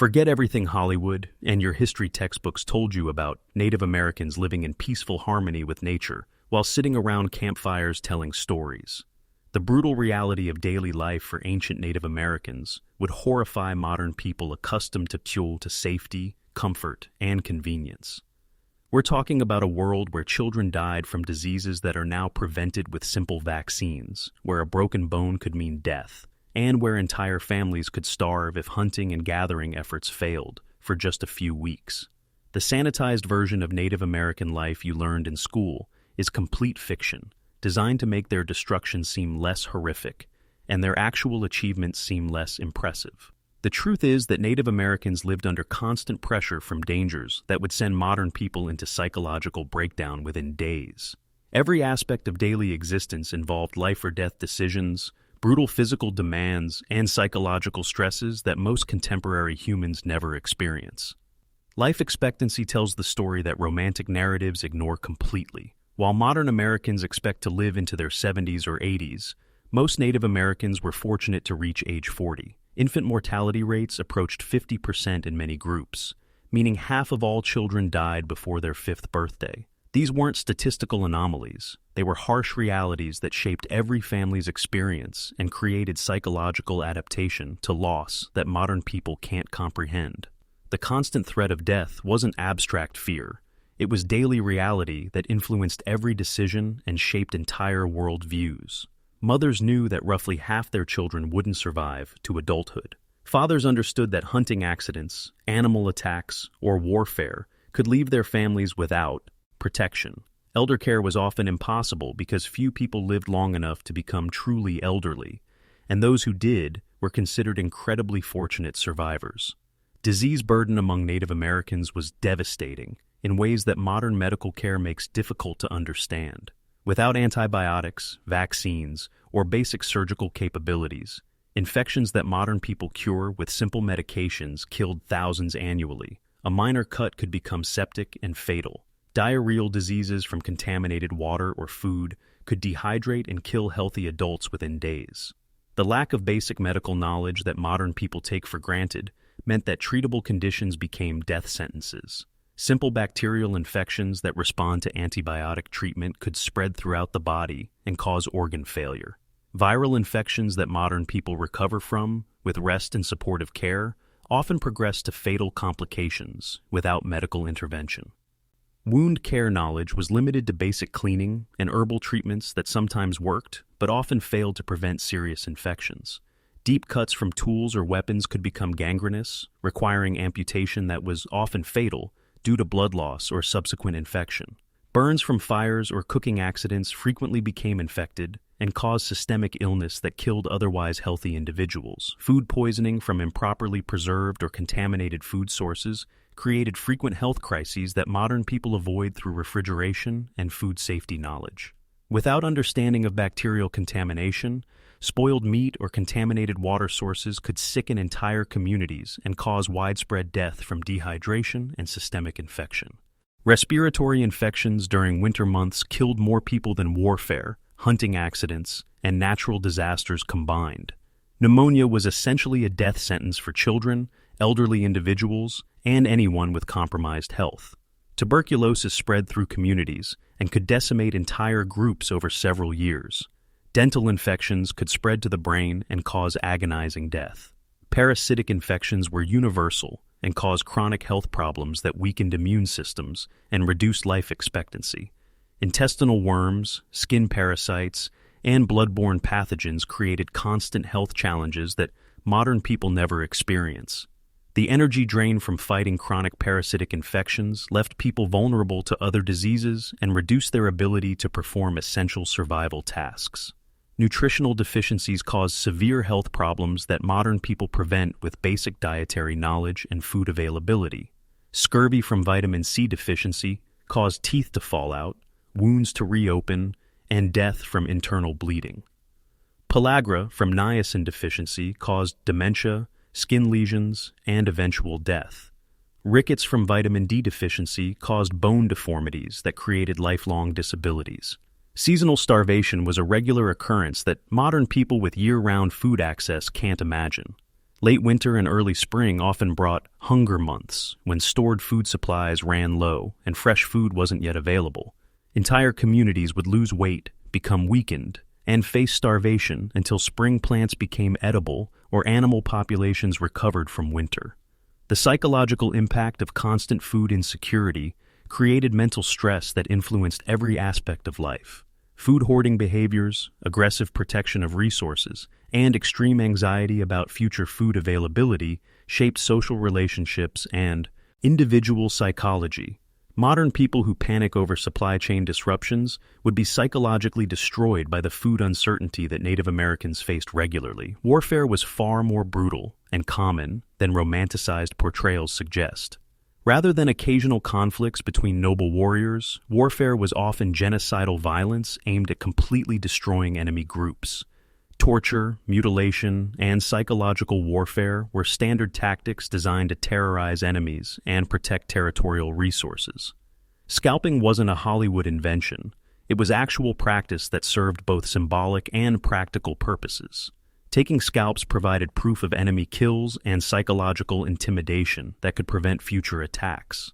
Forget everything Hollywood and your history textbooks told you about Native Americans living in peaceful harmony with nature while sitting around campfires telling stories. The brutal reality of daily life for ancient Native Americans would horrify modern people accustomed to safety, comfort, and convenience. We're talking about a world where children died from diseases that are now prevented with simple vaccines, where a broken bone could mean death, and where entire families could starve if hunting and gathering efforts failed for just a few weeks. The sanitized version of Native American life you learned in school is complete fiction, designed to make their destruction seem less horrific and their actual achievements seem less impressive. The truth is that Native Americans lived under constant pressure from dangers that would send modern people into psychological breakdown within days. Every aspect of daily existence involved life or death decisions, brutal physical demands, and psychological stresses that most contemporary humans never experience. Life expectancy tells the story that romantic narratives ignore completely. While modern Americans expect to live into their 70s or 80s, most Native Americans were fortunate to reach age 40. Infant mortality rates approached 50% in many groups, meaning half of all children died before their 5th birthday. These weren't statistical anomalies. They were harsh realities that shaped every family's experience and created psychological adaptation to loss that modern people can't comprehend. The constant threat of death wasn't abstract fear. It was daily reality that influenced every decision and shaped entire world views. Mothers knew that roughly half their children wouldn't survive to adulthood. Fathers understood that hunting accidents, animal attacks, or warfare could leave their families without protection. Elder care was often impossible because few people lived long enough to become truly elderly, and those who did were considered incredibly fortunate survivors. Disease burden among Native Americans was devastating in ways that modern medical care makes difficult to understand. Without antibiotics, vaccines, or basic surgical capabilities, infections that modern people cure with simple medications killed thousands annually. A minor cut could become septic and fatal. Diarrheal diseases from contaminated water or food could dehydrate and kill healthy adults within days. The lack of basic medical knowledge that modern people take for granted meant that treatable conditions became death sentences. Simple bacterial infections that respond to antibiotic treatment could spread throughout the body and cause organ failure. Viral infections that modern people recover from, with rest and supportive care, often progress to fatal complications without medical intervention. Wound care knowledge was limited to basic cleaning and herbal treatments that sometimes worked, but often failed to prevent serious infections. Deep cuts from tools or weapons could become gangrenous, requiring amputation that was often fatal due to blood loss or subsequent infection. Burns from fires or cooking accidents frequently became infected and caused systemic illness that killed otherwise healthy individuals. Food poisoning from improperly preserved or contaminated food sources created frequent health crises that modern people avoid through refrigeration and food safety knowledge. Without understanding of bacterial contamination, spoiled meat or contaminated water sources could sicken entire communities and cause widespread death from dehydration and systemic infection. Respiratory infections during winter months killed more people than warfare, hunting accidents, and natural disasters combined. Pneumonia was essentially a death sentence for children, elderly individuals, and anyone with compromised health. Tuberculosis spread through communities and could decimate entire groups over several years. Dental infections could spread to the brain and cause agonizing death. Parasitic infections were universal and caused chronic health problems that weakened immune systems and reduced life expectancy. Intestinal worms, skin parasites, and blood-borne pathogens created constant health challenges that modern people never experience. The energy drain from fighting chronic parasitic infections left people vulnerable to other diseases and reduced their ability to perform essential survival tasks. Nutritional deficiencies cause severe health problems that modern people prevent with basic dietary knowledge and food availability. Scurvy from vitamin C deficiency caused teeth to fall out, wounds to reopen, and death from internal bleeding. Pellagra from niacin deficiency caused dementia, skin lesions, and eventual death. Rickets from vitamin D deficiency caused bone deformities that created lifelong disabilities. Seasonal starvation was a regular occurrence that modern people with year-round food access can't imagine. Late winter and early spring often brought hunger months, when stored food supplies ran low and fresh food wasn't yet available. Entire communities would lose weight, become weakened, and face starvation until spring plants became edible or animal populations recovered from winter. The psychological impact of constant food insecurity created mental stress that influenced every aspect of life. Food hoarding behaviors, aggressive protection of resources, and extreme anxiety about future food availability shaped social relationships and individual psychology. Modern people who panic over supply chain disruptions would be psychologically destroyed by the food uncertainty that Native Americans faced regularly. Warfare was far more brutal and common than romanticized portrayals suggest. Rather than occasional conflicts between noble warriors, warfare was often genocidal violence aimed at completely destroying enemy groups. Torture, mutilation, and psychological warfare were standard tactics designed to terrorize enemies and protect territorial resources. Scalping wasn't a Hollywood invention. It was actual practice that served both symbolic and practical purposes. Taking scalps provided proof of enemy kills and psychological intimidation that could prevent future attacks.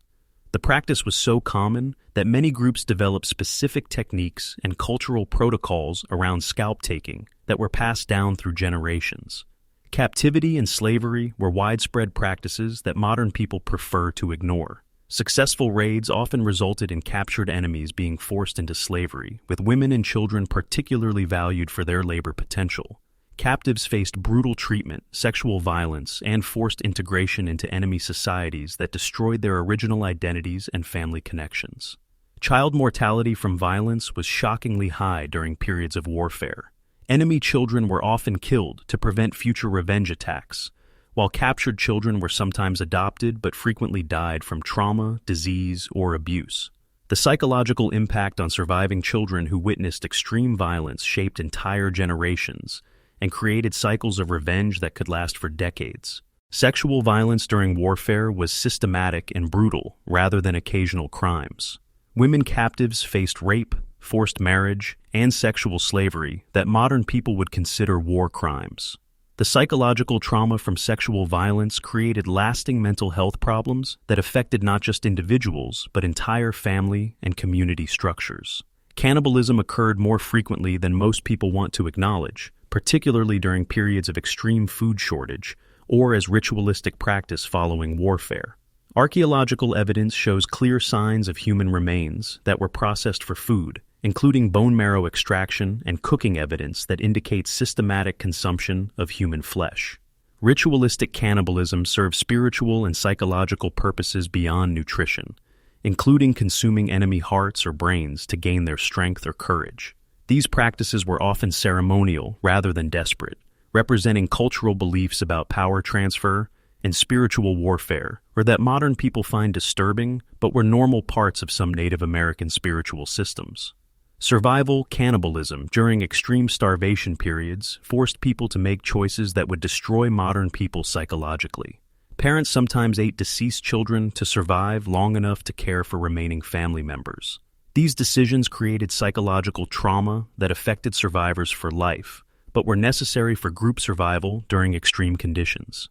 The practice was so common that many groups developed specific techniques and cultural protocols around scalp taking that were passed down through generations. Captivity and slavery were widespread practices that modern people prefer to ignore. Successful raids often resulted in captured enemies being forced into slavery, with women and children particularly valued for their labor potential. Captives faced brutal treatment, sexual violence, and forced integration into enemy societies that destroyed their original identities and family connections. Child mortality from violence was shockingly high during periods of warfare. Enemy children were often killed to prevent future revenge attacks, while captured children were sometimes adopted but frequently died from trauma, disease, or abuse. The psychological impact on surviving children who witnessed extreme violence shaped entire generations and created cycles of revenge that could last for decades. Sexual violence during warfare was systematic and brutal rather than occasional crimes. Women captives faced rape, forced marriage, and sexual slavery that modern people would consider war crimes. The psychological trauma from sexual violence created lasting mental health problems that affected not just individuals, but entire family and community structures. Cannibalism occurred more frequently than most people want to acknowledge, particularly during periods of extreme food shortage or as ritualistic practice following warfare. Archaeological evidence shows clear signs of human remains that were processed for food, including bone marrow extraction and cooking evidence that indicates systematic consumption of human flesh. Ritualistic cannibalism serves spiritual and psychological purposes beyond nutrition, including consuming enemy hearts or brains to gain their strength or courage. These practices were often ceremonial rather than desperate, representing cultural beliefs about power transfer and spiritual warfare, or that modern people find disturbing but were normal parts of some Native American spiritual systems. Survival cannibalism during extreme starvation periods forced people to make choices that would destroy modern people psychologically. Parents sometimes ate deceased children to survive long enough to care for remaining family members. These decisions created psychological trauma that affected survivors for life, but were necessary for group survival during extreme conditions.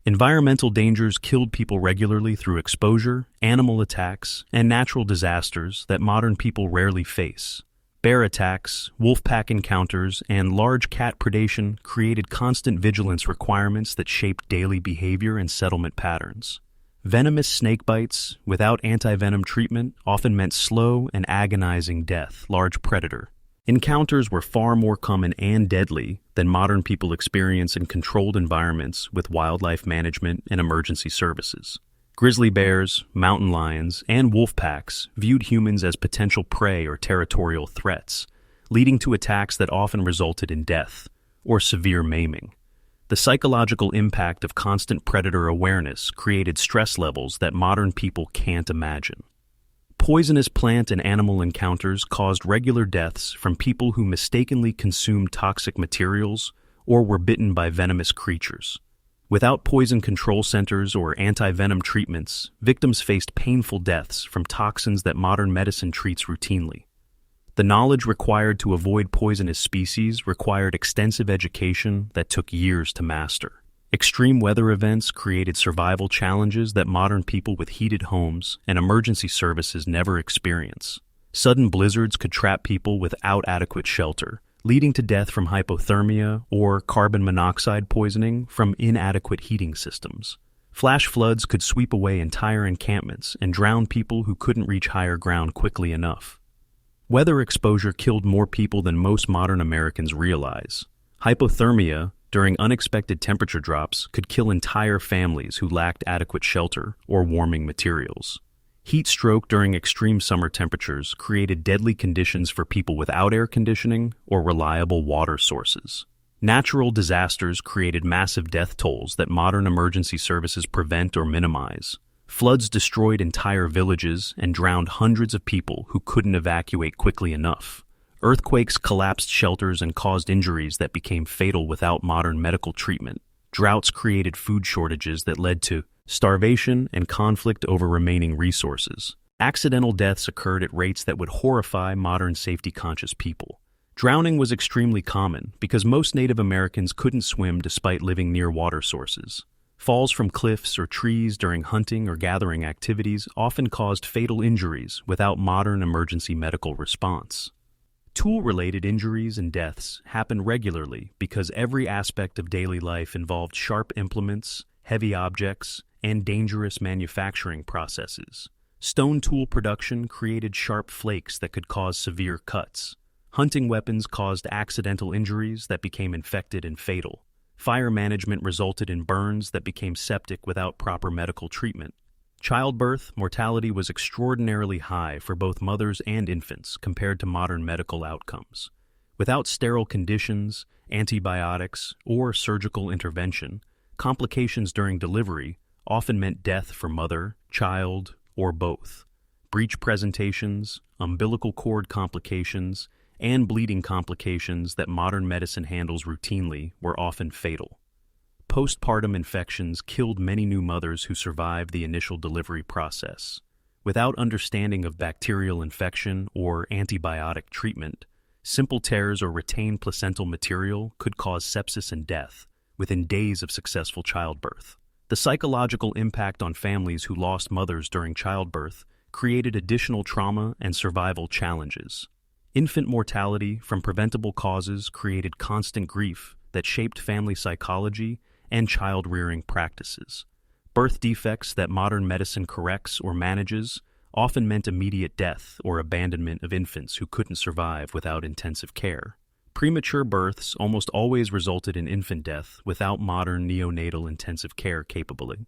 Environmental dangers killed people regularly through exposure, animal attacks, and natural disasters that modern people rarely face. Bear attacks, wolf pack encounters, and large cat predation created constant vigilance requirements that shaped daily behavior and settlement patterns. Venomous snake bites without anti-venom treatment often meant slow and agonizing death. Large predator encounters were far more common and deadly than modern people experience in controlled environments with wildlife management and emergency services. Grizzly bears, mountain lions, and wolf packs viewed humans as potential prey or territorial threats, leading to attacks that often resulted in death or severe maiming. The psychological impact of constant predator awareness created stress levels that modern people can't imagine. Poisonous plant and animal encounters caused regular deaths from people who mistakenly consumed toxic materials or were bitten by venomous creatures. Without poison control centers or anti-venom treatments, victims faced painful deaths from toxins that modern medicine treats routinely. The knowledge required to avoid poisonous species required extensive education that took years to master. Extreme weather events created survival challenges that modern people with heated homes and emergency services never experience. Sudden blizzards could trap people without adequate shelter, leading to death from hypothermia or carbon monoxide poisoning from inadequate heating systems. Flash floods could sweep away entire encampments and drown people who couldn't reach higher ground quickly enough. Weather exposure killed more people than most modern Americans realize. Hypothermia, during unexpected temperature drops, could kill entire families who lacked adequate shelter or warming materials. Heat stroke during extreme summer temperatures created deadly conditions for people without air conditioning or reliable water sources. Natural disasters created massive death tolls that modern emergency services prevent or minimize. Floods destroyed entire villages and drowned hundreds of people who couldn't evacuate quickly enough. Earthquakes collapsed shelters and caused injuries that became fatal without modern medical treatment. Droughts created food shortages that led to starvation and conflict over remaining resources. Accidental deaths occurred at rates that would horrify modern safety-conscious people. Drowning was extremely common because most Native Americans couldn't swim despite living near water sources. Falls from cliffs or trees during hunting or gathering activities often caused fatal injuries without modern emergency medical response. Tool-related injuries and deaths happen regularly because every aspect of daily life involved sharp implements, heavy objects, and dangerous manufacturing processes. Stone tool production created sharp flakes that could cause severe cuts. Hunting weapons caused accidental injuries that became infected and fatal. Fire management resulted in burns that became septic without proper medical treatment. Childbirth mortality was extraordinarily high for both mothers and infants compared to modern medical outcomes. Without sterile conditions, antibiotics, or surgical intervention, complications during delivery often meant death for mother, child, or both. Breech presentations, umbilical cord complications, and bleeding complications that modern medicine handles routinely were often fatal. Postpartum infections killed many new mothers who survived the initial delivery process. Without understanding of bacterial infection or antibiotic treatment, simple tears or retained placental material could cause sepsis and death within days of successful childbirth. The psychological impact on families who lost mothers during childbirth created additional trauma and survival challenges. Infant mortality from preventable causes created constant grief that shaped family psychology and child-rearing practices. Birth defects that modern medicine corrects or manages often meant immediate death or abandonment of infants who couldn't survive without intensive care. Premature births almost always resulted in infant death without modern neonatal intensive care capability.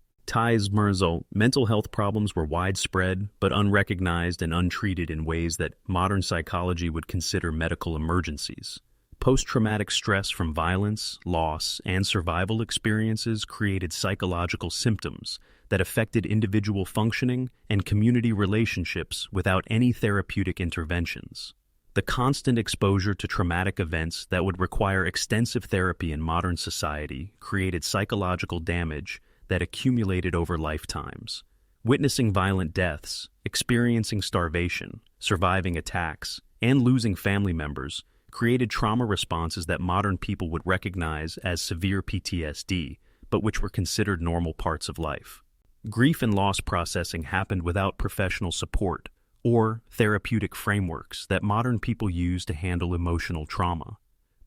Mental health problems were widespread but unrecognized and untreated in ways that modern psychology would consider medical emergencies. Post-traumatic stress from violence, loss, and survival experiences created psychological symptoms that affected individual functioning and community relationships without any therapeutic interventions. The constant exposure to traumatic events that would require extensive therapy in modern society created psychological damage that accumulated over lifetimes. Witnessing violent deaths, experiencing starvation, surviving attacks, and losing family members created trauma responses that modern people would recognize as severe PTSD, but which were considered normal parts of life. Grief and loss processing happened without professional support or therapeutic frameworks that modern people use to handle emotional trauma.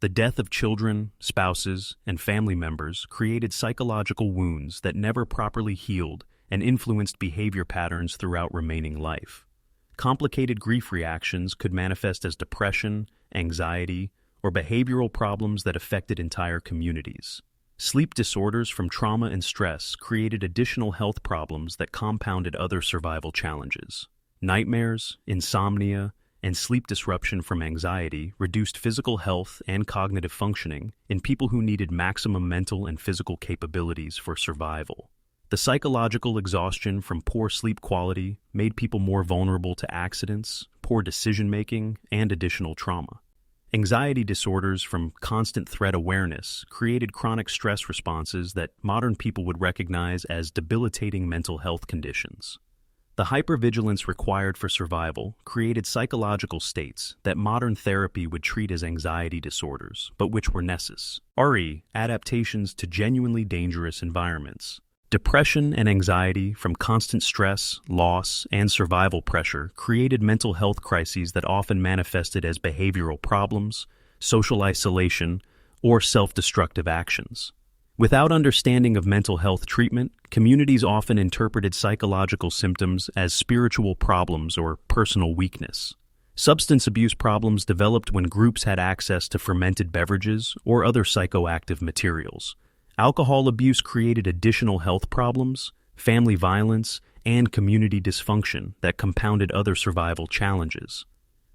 The death of children, spouses, and family members created psychological wounds that never properly healed and influenced behavior patterns throughout remaining life. Complicated grief reactions could manifest as depression, anxiety, or behavioral problems that affected entire communities. Sleep disorders from trauma and stress created additional health problems that compounded other survival challenges. Nightmares, insomnia, and sleep disruption from anxiety reduced physical health and cognitive functioning in people who needed maximum mental and physical capabilities for survival. The psychological exhaustion from poor sleep quality made people more vulnerable to accidents, poor decision-making, and additional trauma. Anxiety disorders from constant threat awareness created chronic stress responses that modern people would recognize as debilitating mental health conditions. The hypervigilance required for survival created psychological states that modern therapy would treat as anxiety disorders, but which were necessary adaptations to genuinely dangerous environments. Depression and anxiety from constant stress, loss, and survival pressure created mental health crises that often manifested as behavioral problems, social isolation, or self-destructive actions. Without understanding of mental health treatment, communities often interpreted psychological symptoms as spiritual problems or personal weakness. Substance abuse problems developed when groups had access to fermented beverages or other psychoactive materials. Alcohol abuse created additional health problems, family violence, and community dysfunction that compounded other survival challenges.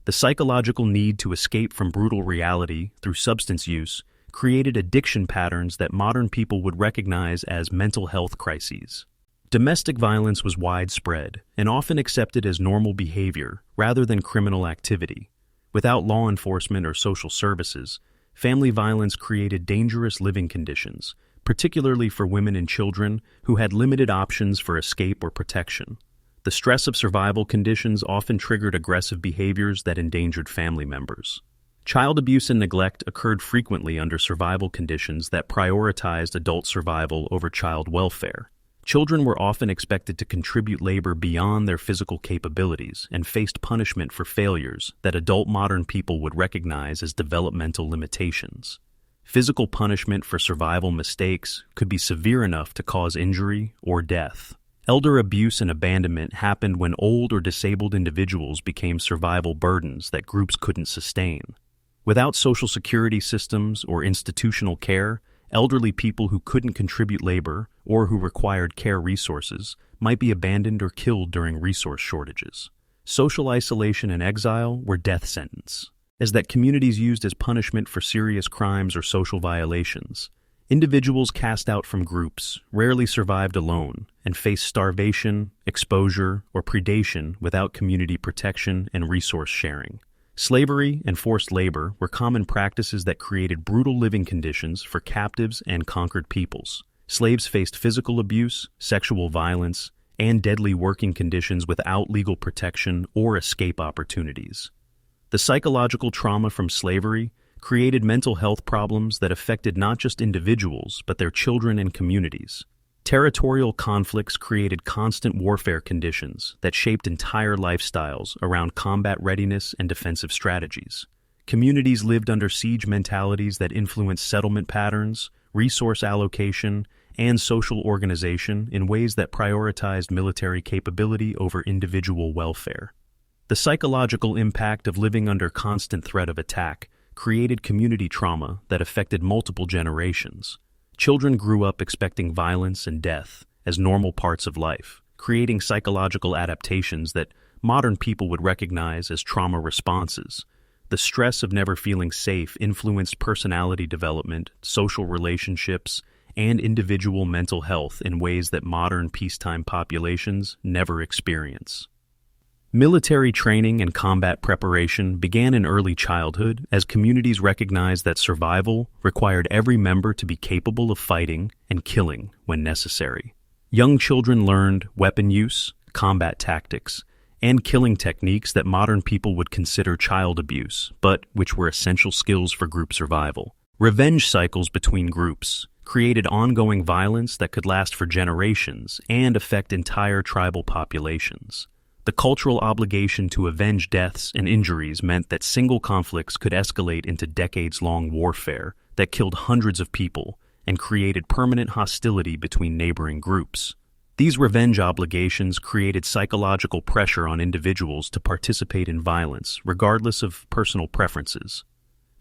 The psychological need to escape from brutal reality through substance use created addiction patterns that modern people would recognize as mental health crises. Domestic violence was widespread and often accepted as normal behavior rather than criminal activity. Without law enforcement or social services, family violence created dangerous living conditions, particularly for women and children who had limited options for escape or protection. The stress of survival conditions often triggered aggressive behaviors that endangered family members. Child abuse and neglect occurred frequently under survival conditions that prioritized adult survival over child welfare. Children were often expected to contribute labor beyond their physical capabilities and faced punishment for failures that adult modern people would recognize as developmental limitations. Physical punishment for survival mistakes could be severe enough to cause injury or death. Elder abuse and abandonment happened when old or disabled individuals became survival burdens that groups couldn't sustain. Without social security systems or institutional care, elderly people who couldn't contribute labor or who required care resources might be abandoned or killed during resource shortages. Social isolation and exile were death sentence, as that communities used as punishment for serious crimes or social violations. Individuals cast out from groups rarely survived alone and faced starvation, exposure, or predation without community protection and resource sharing. Slavery and forced labor were common practices that created brutal living conditions for captives and conquered peoples. Slaves faced physical abuse, sexual violence, and deadly working conditions without legal protection or escape opportunities. The psychological trauma from slavery created mental health problems that affected not just individuals, but their children and communities. Territorial conflicts created constant warfare conditions that shaped entire lifestyles around combat readiness and defensive strategies. Communities lived under siege mentalities that influenced settlement patterns, resource allocation, and social organization in ways that prioritized military capability over individual welfare. The psychological impact of living under constant threat of attack created community trauma that affected multiple generations. Children grew up expecting violence and death as normal parts of life, creating psychological adaptations that modern people would recognize as trauma responses. The stress of never feeling safe influenced personality development, social relationships, and individual mental health in ways that modern peacetime populations never experience. Military training and combat preparation began in early childhood as communities recognized that survival required every member to be capable of fighting and killing when necessary. Young children learned weapon use, combat tactics, and killing techniques that modern people would consider child abuse, but which were essential skills for group survival. Revenge cycles between groups created ongoing violence that could last for generations and affect entire tribal populations. The cultural obligation to avenge deaths and injuries meant that single conflicts could escalate into decades-long warfare that killed hundreds of people and created permanent hostility between neighboring groups. These revenge obligations created psychological pressure on individuals to participate in violence, regardless of personal preferences.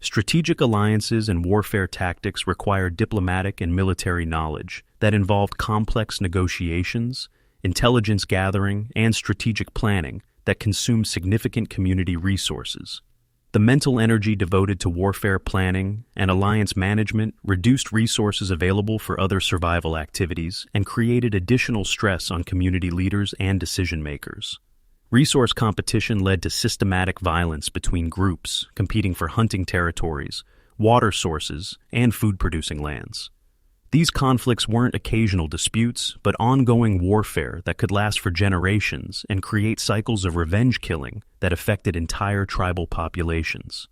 Strategic alliances and warfare tactics required diplomatic and military knowledge that involved complex negotiations, intelligence gathering, and strategic planning that consumed significant community resources. The mental energy devoted to warfare planning and alliance management reduced resources available for other survival activities and created additional stress on community leaders and decision-makers. Resource competition led to systematic violence between groups competing for hunting territories, water sources, and food-producing lands. These conflicts weren't occasional disputes, but ongoing warfare that could last for generations and create cycles of revenge killing that affected entire tribal populations.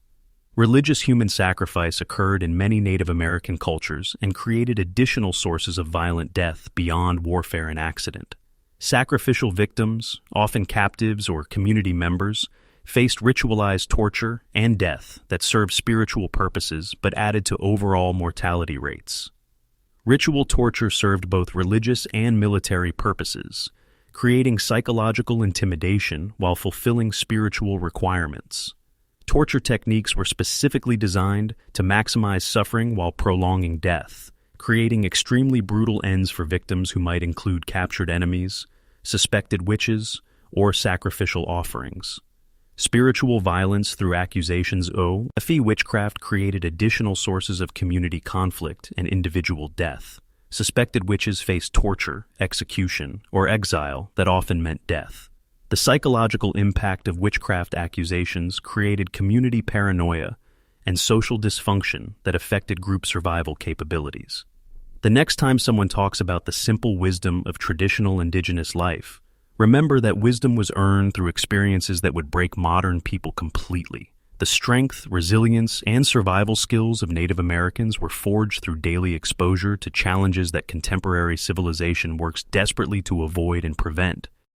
Religious human sacrifice occurred in many Native American cultures and created additional sources of violent death beyond warfare and accident. Sacrificial victims, often captives or community members, faced ritualized torture and death that served spiritual purposes but added to overall mortality rates. Ritual torture served both religious and military purposes, creating psychological intimidation while fulfilling spiritual requirements. Torture techniques were specifically designed to maximize suffering while prolonging death, creating extremely brutal ends for victims who might include captured enemies, suspected witches, or sacrificial offerings. Spiritual violence through accusations of witchcraft created additional sources of community conflict and individual death. Suspected witches faced torture, execution, or exile that often meant death. The psychological impact of witchcraft accusations created community paranoia and social dysfunction that affected group survival capabilities. The next time someone talks about the simple wisdom of traditional indigenous life, remember that wisdom was earned through experiences that would break modern people completely. The strength, resilience, and survival skills of Native Americans were forged through daily exposure to challenges that contemporary civilization works desperately to avoid and prevent.